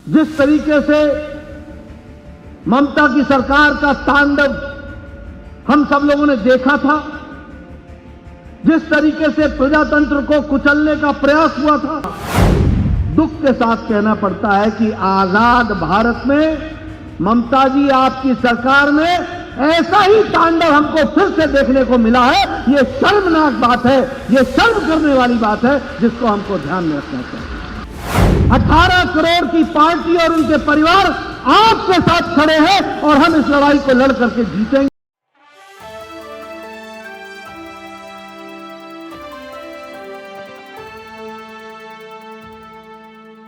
जिस तरीके से ममता की सरकार का तांडव हम सब लोगों ने देखा था, जिस तरीके से प्रजातंत्र को कुचलने का प्रयास हुआ था, दुख के साथ कहना पड़ता है कि आजाद भारत में ममता जी आपकी सरकार में ऐसा ही तांडव हमको फिर से देखने को मिला है। ये शर्मनाक बात है, ये शर्म करने वाली बात है, जिसको हमको ध्यान में रखना चाहिए। 18 करोड़ की पार्टी और उनके परिवार आपके साथ खड़े हैं और हम इस लड़ाई को लड़ करके जीतेंगे।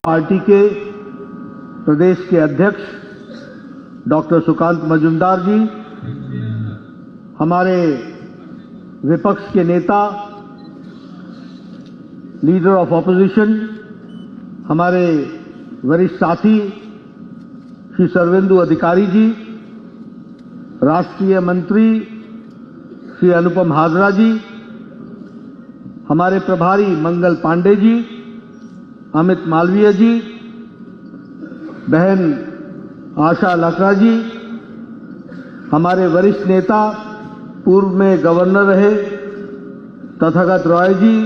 पार्टी के प्रदेश के अध्यक्ष डॉक्टर सुकांत मजूमदार जी, हमारे विपक्ष के नेता, लीडर ऑफ ऑपोजिशन, हमारे वरिष्ठ साथी श्री सर्वेंदु अधिकारी जी, राष्ट्रीय मंत्री श्री अनुपम हाजरा जी, हमारे प्रभारी मंगल पांडे जी, अमित मालवीय जी, बहन आशा लकड़ा जी, हमारे वरिष्ठ नेता, पूर्व में गवर्नर रहे तथागत रॉय जी,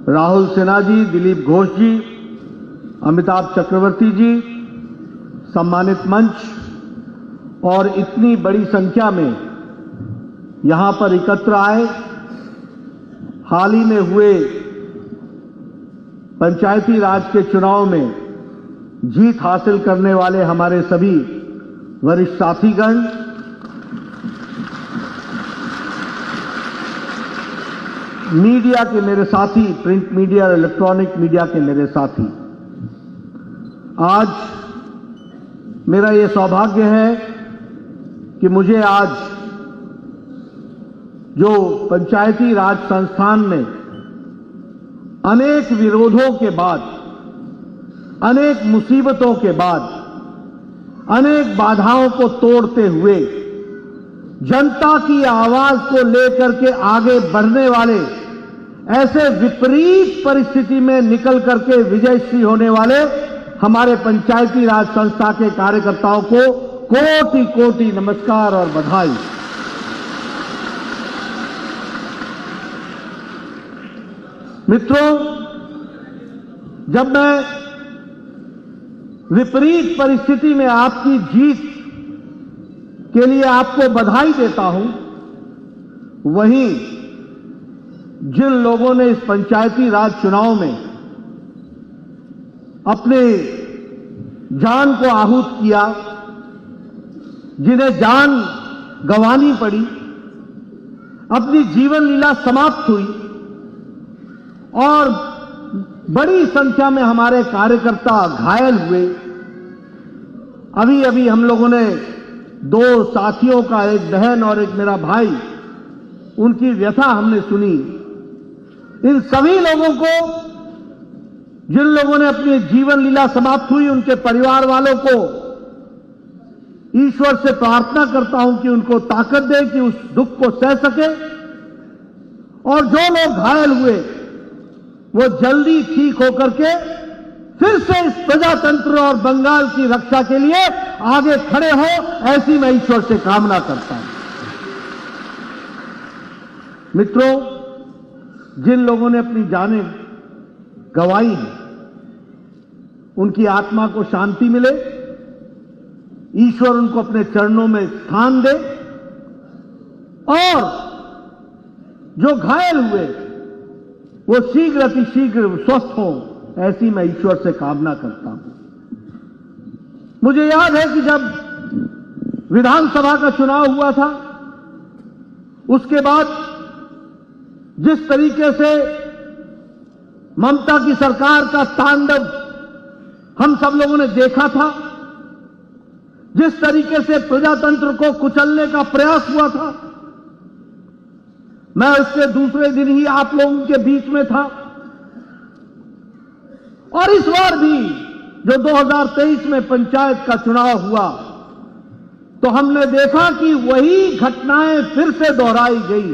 राहुल सिन्हा जी, दिलीप घोष जी, अमिताभ चक्रवर्ती जी, सम्मानित मंच और इतनी बड़ी संख्या में यहां पर एकत्र आए, हाल ही में हुए पंचायती राज के चुनाव में जीत हासिल करने वाले हमारे सभी वरिष्ठ साथीगण, मीडिया के मेरे साथी, प्रिंट मीडिया और इलेक्ट्रॉनिक मीडिया के मेरे साथी, आज मेरा ये सौभाग्य है कि मुझे आज जो पंचायती राज संस्थान में अनेक विरोधों के बाद, अनेक मुसीबतों के बाद, अनेक बाधाओं को तोड़ते हुए जनता की आवाज को लेकर के आगे बढ़ने वाले, ऐसे विपरीत परिस्थिति में निकल करके विजयश्री होने वाले हमारे पंचायती राज संस्था के कार्यकर्ताओं को कोटि कोटि नमस्कार और बधाई। मित्रों, जब मैं विपरीत परिस्थिति में आपकी जीत के लिए आपको बधाई देता हूं, वहीं जिन लोगों ने इस पंचायती राज चुनाव में अपने जान को आहूत किया, जिन्हें जान गंवानी पड़ी, अपनी जीवन लीला समाप्त हुई और बड़ी संख्या में हमारे कार्यकर्ता घायल हुए। अभी अभी हम लोगों ने 2 साथियों का, एक बहन और एक मेरा भाई, उनकी व्यथा हमने सुनी। इन सभी लोगों को, जिन लोगों ने अपनी जीवन लीला समाप्त हुई, उनके परिवार वालों को ईश्वर से प्रार्थना करता हूं कि उनको ताकत दे कि उस दुख को सह सके, और जो लोग घायल हुए वो जल्दी ठीक होकर के फिर से इस प्रजातंत्र और बंगाल की रक्षा के लिए आगे खड़े हो, ऐसी मैं ईश्वर से कामना करता हूं। मित्रों, जिन लोगों ने अपनी जानें गंवाई हैं, उनकी आत्मा को शांति मिले, ईश्वर उनको अपने चरणों में स्थान दे, और जो घायल हुए वो शीघ्र अतिशीघ्र स्वस्थ हों, ऐसी मैं ईश्वर से कामना करता हूं। मुझे याद है कि जब विधानसभा का चुनाव हुआ था, उसके बाद जिस तरीके से ममता की सरकार का तांडव हम सब लोगों ने देखा था, जिस तरीके से प्रजातंत्र को कुचलने का प्रयास हुआ था, मैं उसके दूसरे दिन ही आप लोगों के बीच में था। और इस बार भी जो 2023 में पंचायत का चुनाव हुआ, तो हमने देखा कि वही घटनाएं फिर से दोहराई गई,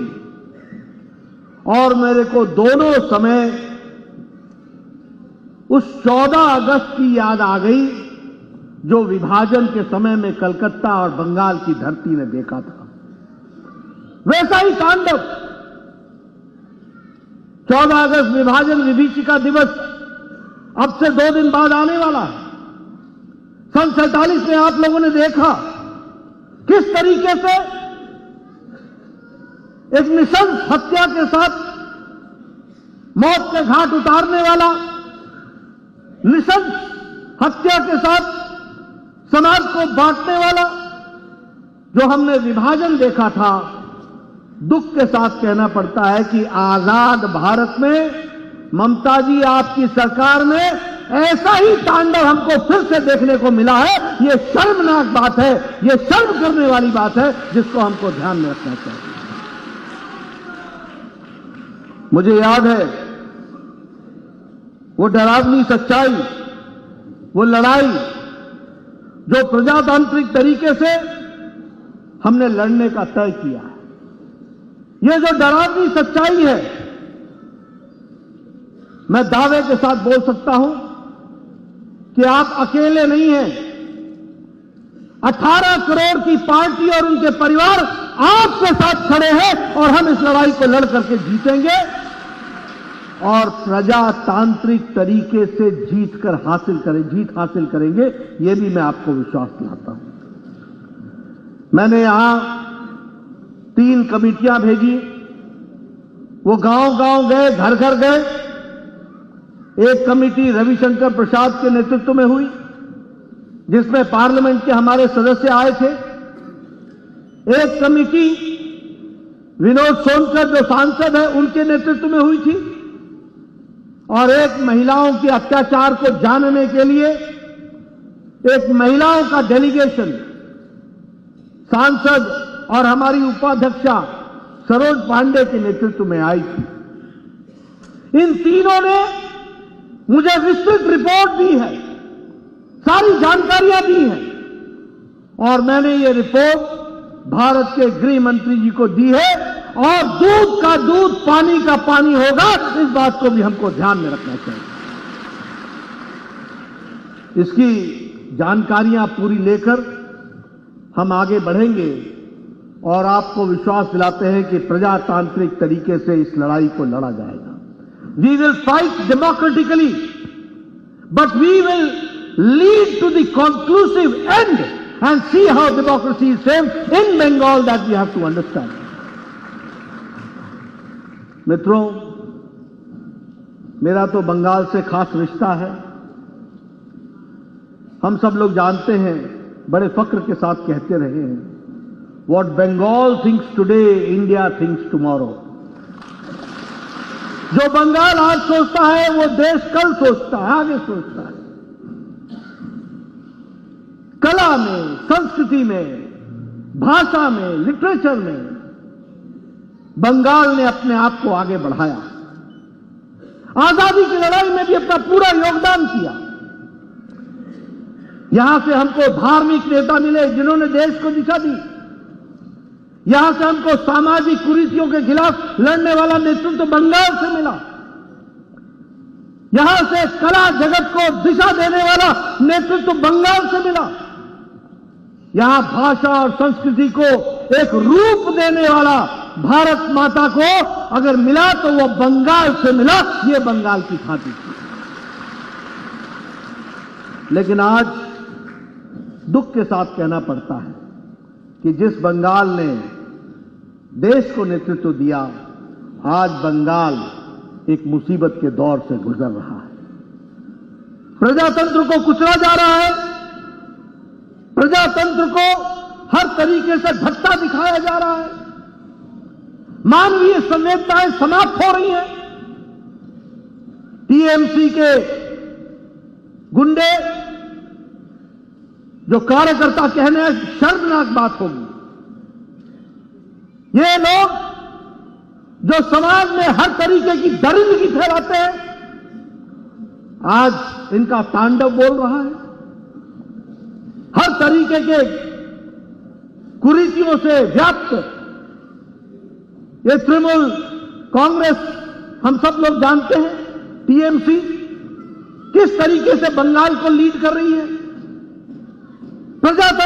और मेरे को दोनों समय उस 14 अगस्त की याद आ गई जो विभाजन के समय में कलकत्ता और बंगाल की धरती ने देखा था। वैसा ही तांडव 14 अगस्त विभाजन विभीषिका दिवस अब से 2 दिन बाद आने वाला है। सन 47 में आप लोगों ने देखा किस तरीके से एक निशंस हत्या के साथ मौत के घाट उतारने वाला, निशंस हत्या के साथ समाज को बांटने वाला जो हमने विभाजन देखा था, दुख के साथ कहना पड़ता है कि आजाद भारत में ममता जी आपकी सरकार में ऐसा ही तांडव हमको फिर से देखने को मिला है। यह शर्मनाक बात है, यह शर्म करने वाली बात है जिसको हमको ध्यान में रखना चाहिए। मुझे याद है वो डरावनी सच्चाई, वो लड़ाई जो प्रजातांत्रिक तरीके से हमने लड़ने का तय किया है। ये जो डरावनी सच्चाई है, मैं दावे के साथ बोल सकता हूं कि आप अकेले नहीं हैं। 18 करोड़ की पार्टी और उनके परिवार आपके साथ खड़े हैं और हम इस लड़ाई को लड़ करके जीतेंगे और प्रजातांत्रिक तरीके से जीत हासिल करेंगे। यह भी मैं आपको विश्वास दिलाता हूं। मैंने यहां 3 कमेटियां भेजी, वो गांव-गांव गए, घर-घर गए। एक कमेटी रविशंकर प्रसाद के नेतृत्व में हुई जिसमें पार्लियामेंट के हमारे सदस्य आए थे। एक कमेटी विनोद सोनकर जो सांसद है उनके नेतृत्व में हुई थी और एक महिलाओं के अत्याचार को जानने के लिए एक महिलाओं का डेलीगेशन सांसद और हमारी उपाध्यक्षा सरोज पांडे के नेतृत्व में आई थी। इन तीनों ने मुझे विस्तृत रिपोर्ट दी है, सारी जानकारियां दी हैं और मैंने ये रिपोर्ट भारत के गृह मंत्री जी को दी है और दूध का दूध पानी का पानी होगा, इस बात को भी हमको ध्यान में रखना चाहिए। इसकी जानकारियां पूरी लेकर हम आगे बढ़ेंगे और आपको विश्वास दिलाते हैं कि प्रजातांत्रिक तरीके से इस लड़ाई को लड़ा जाएगा। We will fight democratically, but we will lead to the conclusive end and see how democracy is framed in Bengal. That we have to understand. मित्रों, मेरा तो बंगाल से खास रिश्ता है। हम सब लोग जानते हैं, बड़े फक्र के साथ कहते रहे हैं, What Bengal thinks today, India thinks tomorrow. जो बंगाल आज सोचता है वो देश कल सोचता है, आगे सोचता है। कला में, संस्कृति में, भाषा में, लिटरेचर में बंगाल ने अपने आप को आगे बढ़ाया। आजादी की लड़ाई में भी अपना पूरा योगदान किया। यहां से हमको धार्मिक नेता मिले जिन्होंने देश को दिशा दी। यहां से हमको सामाजिक कुरीतियों के खिलाफ लड़ने वाला नेतृत्व बंगाल से मिला। यहां से कला जगत को दिशा देने वाला नेतृत्व बंगाल से मिला। यहां भाषा और संस्कृति को एक रूप देने वाला भारत माता को अगर मिला तो वो बंगाल से मिला। ये बंगाल की खातिर थी। लेकिन आज दुख के साथ कहना पड़ता है कि जिस बंगाल ने देश को नेतृत्व दिया, आज बंगाल एक मुसीबत के दौर से गुजर रहा है। प्रजातंत्र को कुचला जा रहा है। प्रजातंत्र को हर तरीके से धक्का दिखाया जा रहा है। मानवीय संवेदनाएं समाप्त हो रही हैं। टीएमसी के गुंडे जो कार्यकर्ता कहने हैं, शर्मनाक बात होगी। ये लोग जो समाज में हर तरीके की दरिद्रता फैलाते हैं, आज इनका तांडव बोल रहा है। हर तरीके के कुरीतियों से व्याप्त ये तृणमूल कांग्रेस, हम सब लोग जानते हैं, टीएमसी किस तरीके से बंगाल को लीड कर रही है। प्रजातंत्र